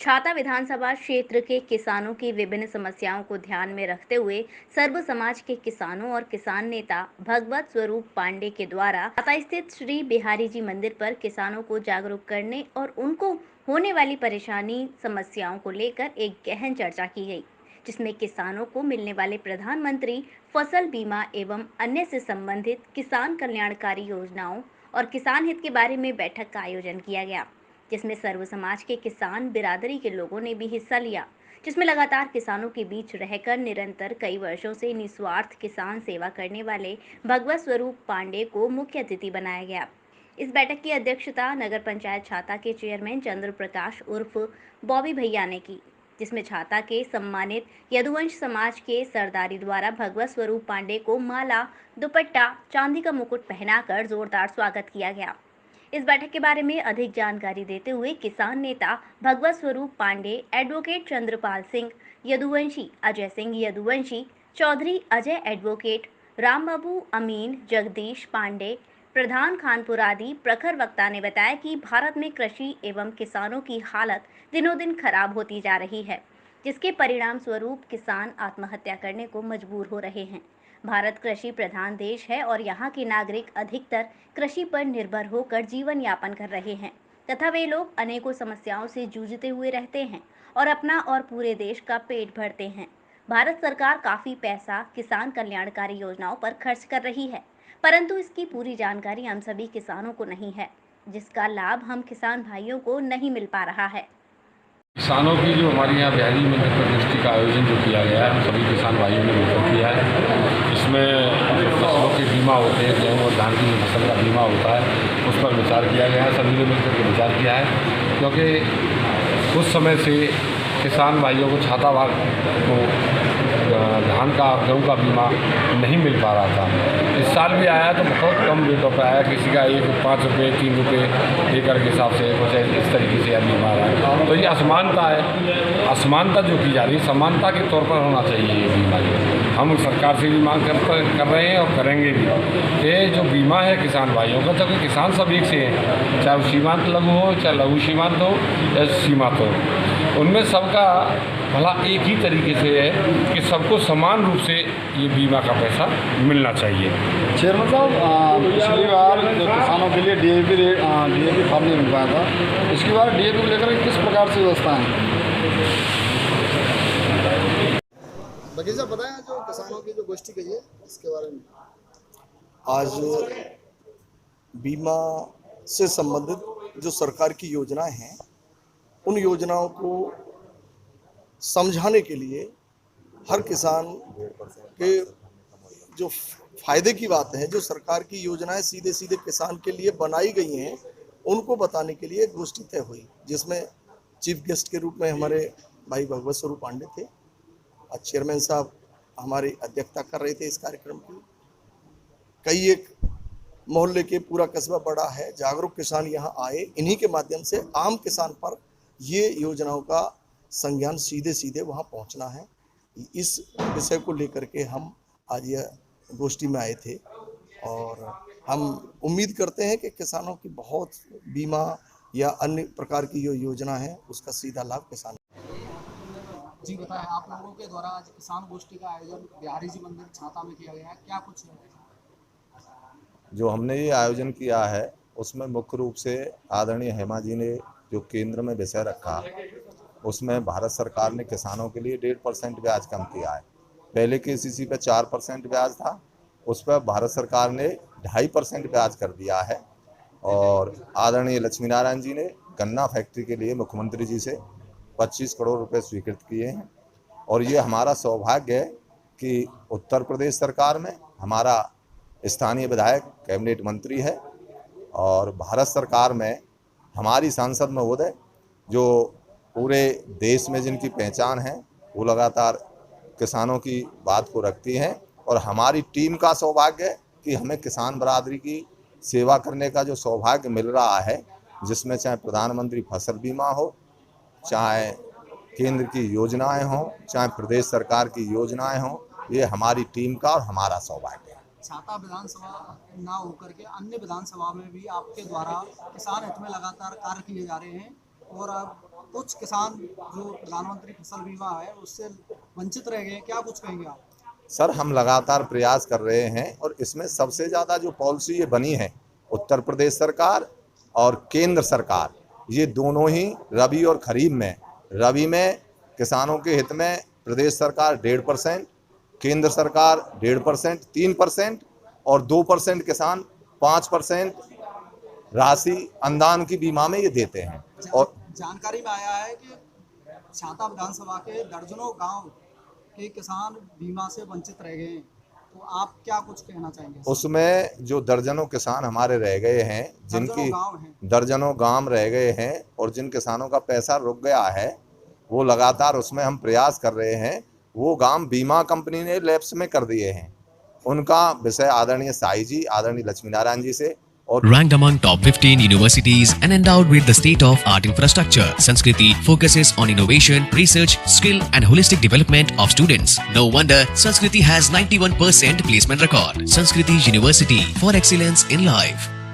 छाता विधानसभा क्षेत्र के किसानों की विभिन्न समस्याओं को ध्यान में रखते हुए सर्व समाज के किसानों और किसान नेता भगवत स्वरूप पांडे के द्वारा छाता स्थित श्री बिहारी जी मंदिर पर किसानों को जागरूक करने और उनको होने वाली परेशानी समस्याओं को लेकर एक गहन चर्चा की गई, जिसमें किसानों को मिलने वाले प्रधानमंत्री फसल बीमा एवं अन्य से संबंधित किसान कल्याणकारी योजनाओं और किसान हित के बारे में बैठक का आयोजन किया गया, जिसमें सर्व समाज के किसान बिरादरी के लोगों ने भी हिस्सा लिया, जिसमें लगातार किसानों के बीच रहकर निरंतर कई वर्षों से निस्वार्थ किसान सेवा करने वाले भगवत स्वरूप पांडे को मुख्य अतिथि बनाया गया। इस बैठक की अध्यक्षता नगर पंचायत छाता के चेयरमैन चंद्र प्रकाश उर्फ बॉबी भैया ने की, जिसमें छाता के सम्मानित यदुवंश समाज के सरदारी द्वारा भगवत स्वरूप पांडे को माला, दुपट्टा, चांदी का मुकुट पहनाकर जोरदार स्वागत किया गया। इस बैठक के बारे में अधिक जानकारी देते हुए किसान नेता भगवत स्वरूप पांडे, एडवोकेट चंद्रपाल सिंह यदुवंशी, अजय सिंह यदुवंशी, चौधरी अजय एडवोकेट, राम बाबू अमीन, जगदीश पांडे, प्रधान खानपुर आदि प्रखर वक्ता ने बताया कि भारत में कृषि एवं किसानों की हालत दिनों दिन खराब होती जा रही है, जिसके परिणाम स्वरूप किसान आत्महत्या करने को मजबूर हो रहे हैं। भारत कृषि प्रधान देश है और यहाँ के नागरिक अधिकतर कृषि पर निर्भर होकर जीवन यापन कर रहे हैं तथा वे लोग अनेकों समस्याओं से जूझते हुए रहते हैं और अपना और पूरे देश का पेट भरते हैं। भारत सरकार काफी पैसा किसान कल्याणकारी योजनाओं पर खर्च कर रही है, परंतु इसकी पूरी जानकारी हम सभी किसानों को नहीं है, जिसका लाभ हम किसान भाइयों को नहीं मिल पा रहा है। किसानों की जो हमारे यहाँ बिहारी मंदिर पर गोष्ठी का आयोजन जो किया गया है, हम सभी किसान भाइयों ने मिलकर किया है। इसमें फसलों के बीमा होते हैं, गेहूँ और धान की जो फसल का बीमा होता है उस पर विचार किया गया है। सभी ने मिलकर के विचार किया है, क्योंकि कुछ समय से किसान भाइयों को छाता भाग को धान का गेहूँ का बीमा नहीं मिल पा रहा था। इस साल भी आया तो बहुत कम रेटों पर आया, किसी का 5 रुपये 3 रुपये एकड़ के हिसाब से कुछ इस तरीके से बीमा आ रहा है। तो ये असमानता है, असमानता जो की जा रही है समानता के तौर पर होना चाहिए ये बीमा। हम सरकार से भी मांग कर रहे हैं और करेंगे भी। ये जो बीमा है किसान भाइयों का, जबकि किसान सब एक से हैं, चाहे वो सीमांत लघु हो, चाहे लघु सीमांत हो या सीमांत हो, उनमें सबका भला एक ही तरीके से है कि सबको समान रूप से ये बीमा का पैसा मिलना चाहिए। चेयरमैन साहब, पिछली बार जो किसानों के लिए डीएपी फॉर्म नहीं मिल पाया था, इसकी बार डीएपी को लेकर किस प्रकार से व्यवस्था है? बगीचा बताएं, जो किसानों की जो गोष्ठी कही है इसके बारे में। आज बीमा से संबंधित जो सरकार की योजनाएं हैं, उन योजनाओं को समझाने के लिए हर किसान के जो फायदे की बात है, जो सरकार की योजनाएं सीधे सीधे किसान के लिए बनाई गई हैं, उनको बताने के लिए एक गोष्ठी तय हुई, जिसमें चीफ गेस्ट के रूप में हमारे भाई भगवत स्वरूप पांडे थे। चेयरमैन साहब हमारी अध्यक्षता कर रहे थे इस कार्यक्रम की। कई एक मोहल्ले के पूरा कस्बा बड़ा है, जागरूक किसान यहाँ आए, इन्हीं के माध्यम से आम किसान पर ये योजनाओं का संज्ञान सीधे सीधे वहाँ पहुँचना है। इस विषय को लेकर के हम आज यह गोष्ठी में आए थे और हम उम्मीद करते हैं कि किसानों की बहुत बीमा या अन्य प्रकार की जो योजना है उसका सीधा लाभ किसान। जी बताएं, आप लोगों के द्वारा आज किसान गोष्ठी का आयोजन बिहारी जी मंदिर छाता में किया गया है, क्या कुछ है? जो हमने ये आयोजन किया है उसमें मुख्य रूप से आदरणीय हेमा जी ने जो केंद्र में विषय रखा, उसमें भारत सरकार ने किसानों के लिए 1.5% ब्याज कम किया है। पहले केसीसी पे 4% ब्याज था, उस पर भारत सरकार ने 2.5% ब्याज कर दिया है। और आदरणीय लक्ष्मी नारायण जी ने गन्ना फैक्ट्री के लिए मुख्यमंत्री जी से 25 करोड़ रुपए स्वीकृत किए हैं। और ये हमारा सौभाग्य है कि उत्तर प्रदेश सरकार में हमारा स्थानीय विधायक कैबिनेट मंत्री है और भारत सरकार में हमारी सांसद महोदय, जो पूरे देश में जिनकी पहचान है, वो लगातार किसानों की बात को रखती हैं। और हमारी टीम का सौभाग्य है कि हमें किसान बरादरी की सेवा करने का जो सौभाग्य मिल रहा है, जिसमें चाहे प्रधानमंत्री फसल बीमा हो, चाहे केंद्र की योजनाएं हों, चाहे प्रदेश सरकार की योजनाएं हों, ये हमारी टीम का और हमारा सौभाग्य है। छाता विधानसभा ना होकर के अन्य विधानसभा में भी आपके द्वारा किसान हित में लगातार कार्य किए जा रहे हैं और अब कुछ किसान जो प्रधानमंत्री फसल बीमा है उससे वंचित रह गए, क्या कुछ कहेंगे आप? सर, हम लगातार प्रयास कर रहे हैं और इसमें सबसे ज़्यादा जो पॉलिसी ये बनी है उत्तर प्रदेश सरकार और केंद्र सरकार, ये दोनों ही रबी और खरीफ में, रबी में किसानों के हित में प्रदेश सरकार 1.5%, केंद्र सरकार 1.5%, 3% और 2% किसान 5% राशि अनुदान की बीमा में ये देते हैं। और जानकारी में आया है कि छाता विधानसभा के दर्जनों गांव के किसान बीमा से वंचित रह गए हैं, तो आप क्या कुछ कहना चाहेंगे? उसमें जो दर्जनों किसान हमारे रह गए हैं, जिनकी दर्जनों गांव रह गए हैं और जिन किसानों का पैसा रुक गया है, वो लगातार उसमें हम प्रयास कर रहे हैं। वो गांव बीमा कंपनी ने लैप्स में कर दिए हैं। उनका विषय आदरणीय साई जी, आदरणीय लक्ष्मी नारायण जी से और Ranked among top 15 universities and endowed with the state-of-art infrastructure, Sanskriti focuses on innovation, research, skill and holistic development of students. No wonder Sanskriti has 91% placement record. Sanskriti University for excellence in life.